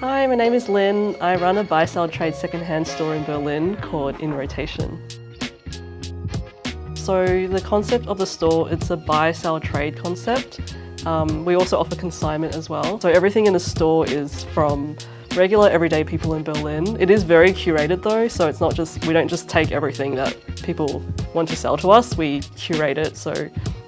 Hi, my name is Lynn. I run a buy-sell trade second-hand store in Berlin called In Rotation. So the concept of the store, it's a buy-sell trade concept. We also offer consignment as well. So everything in the store is from regular everyday people in Berlin. It is very curated though, so it's not just, we don't just take everything that people want to sell to us, we curate it, so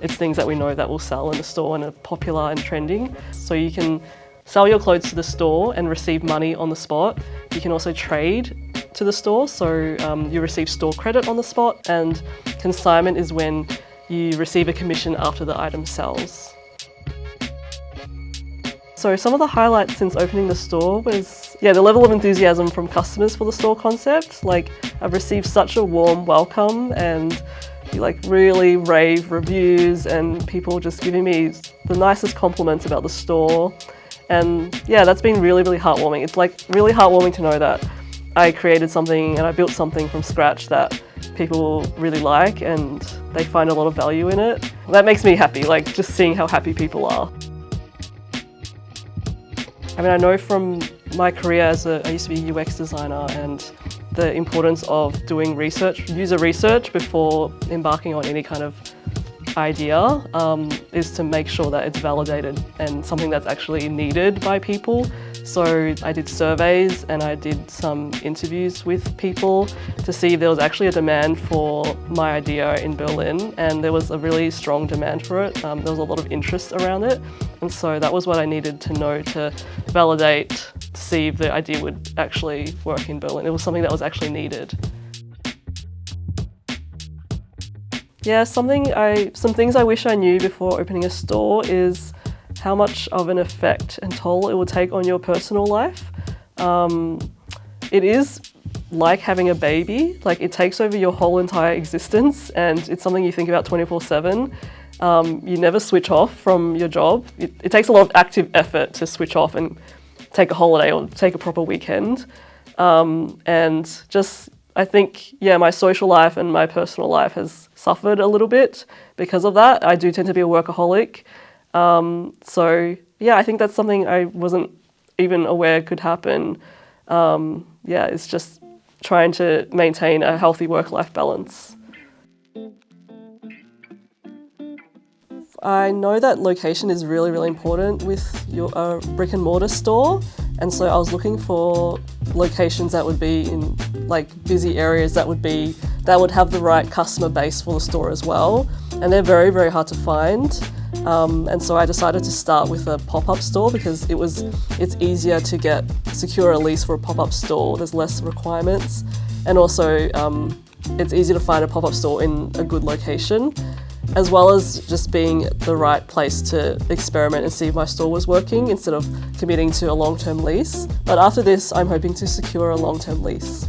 it's things that we know that will sell in the store and are popular and trending. So you can sell your clothes to the store and receive money on the spot. You can also trade to the store, so you receive store credit on the spot, and consignment is when you receive a commission after the item sells. So some of the highlights since opening the store was, the level of enthusiasm from customers for the store concept. Like, I've received such a warm welcome and really rave reviews and people just giving me the nicest compliments about the store. And that's been really, really heartwarming. It's really heartwarming to know that I created something and I built something from scratch that people really like and they find a lot of value in it. That makes me happy, just seeing how happy people are. I mean, I know from my career I used to be a UX designer, and the importance of doing research, user research before embarking on any kind of idea is to make sure that it's validated and something that's actually needed by people. So I did surveys and I did some interviews with people to see if there was actually a demand for my idea in Berlin, and there was a really strong demand for it. There was a lot of interest around it, and so that was what I needed to know to validate, to see if the idea would actually work in Berlin. It was something that was actually needed. Yeah, some things I wish I knew before opening a store is how much of an effect and toll it will take on your personal life. It is like having a baby. It takes over your whole entire existence, and it's something you think about 24/7. You never switch off from your job. It takes a lot of active effort to switch off and take a holiday or take a proper weekend. I think, my social life and my personal life has suffered a little bit because of that. I do tend to be a workaholic. I think that's something I wasn't even aware could happen. It's just trying to maintain a healthy work-life balance. I know that location is really, really important with your brick and mortar store, and so I was looking for locations that would be in busy areas that would have the right customer base for the store as well, and they're very, very hard to find. And so I decided to start with a pop-up store because it's easier to secure a lease for a pop-up store. There's less requirements, and also it's easier to find a pop-up store in a good location, as well as just being the right place to experiment and see if my store was working instead of committing to a long-term lease. But after this, I'm hoping to secure a long-term lease.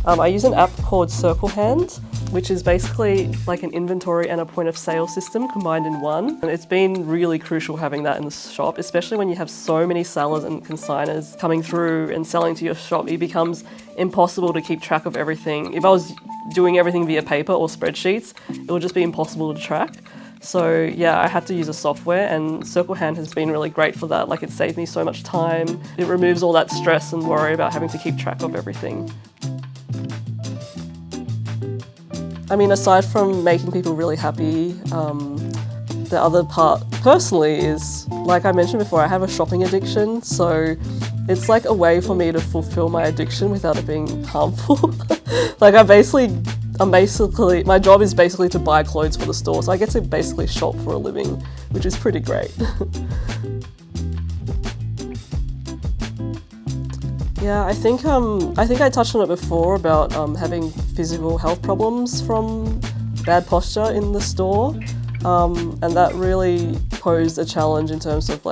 I use an app called secondhand, which is basically like an inventory and a point of sale system combined in one. And it's been really crucial having that in the shop, especially when you have so many sellers and consigners coming through and selling to your shop. It becomes impossible to keep track of everything. If I was doing everything via paper or spreadsheets, it would just be impossible to track. So I had to use a software, and secondhand has been really great for that. It saved me so much time. It removes all that stress and worry about having to keep track of everything. I mean, aside from making people really happy, the other part personally is, like I mentioned before, I have a shopping addiction, so it's a way for me to fulfill my addiction without it being harmful. My job is basically to buy clothes for the store, so I get to basically shop for a living, which is pretty great. Yeah, I think I touched on it before about having physical health problems from bad posture in the store, and that really posed a challenge in terms of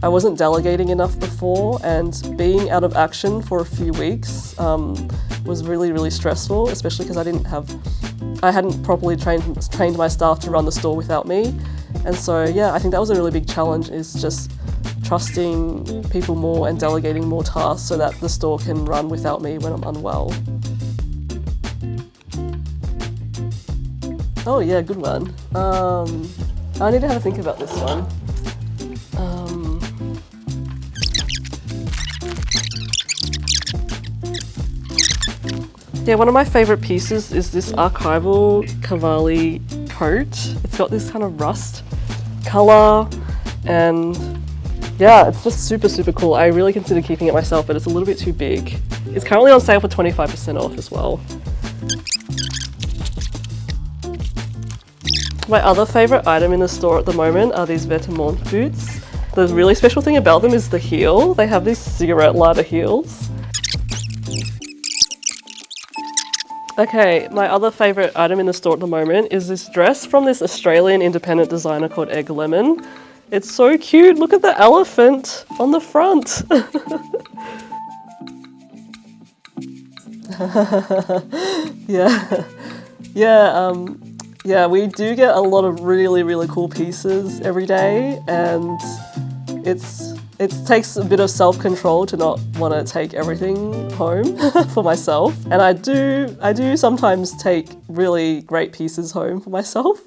I wasn't delegating enough before, and being out of action for a few weeks was really, really stressful, especially because I hadn't properly trained my staff to run the store without me, and so I think that was a really big challenge, is just trusting people more and delegating more tasks so that the store can run without me when I'm unwell. Oh yeah, good one. I need to have a think about this one. Yeah, one of my favourite pieces is this archival Cavalli coat. It's got this kind of rust colour and yeah, it's just super, super cool. I really considered keeping it myself, but it's a little bit too big. It's currently on sale for 25% off as well. My other favourite item in the store at the moment are these Vetements boots. The really special thing about them is the heel. They have these cigarette lighter heels. Okay, my other favourite item in the store at the moment is this dress from this Australian independent designer called Egg Lemon. It's so cute, look at the elephant on the front. Yeah, we do get a lot of really, really cool pieces every day, and it takes a bit of self-control to not want to take everything home for myself. And I do sometimes take really great pieces home for myself.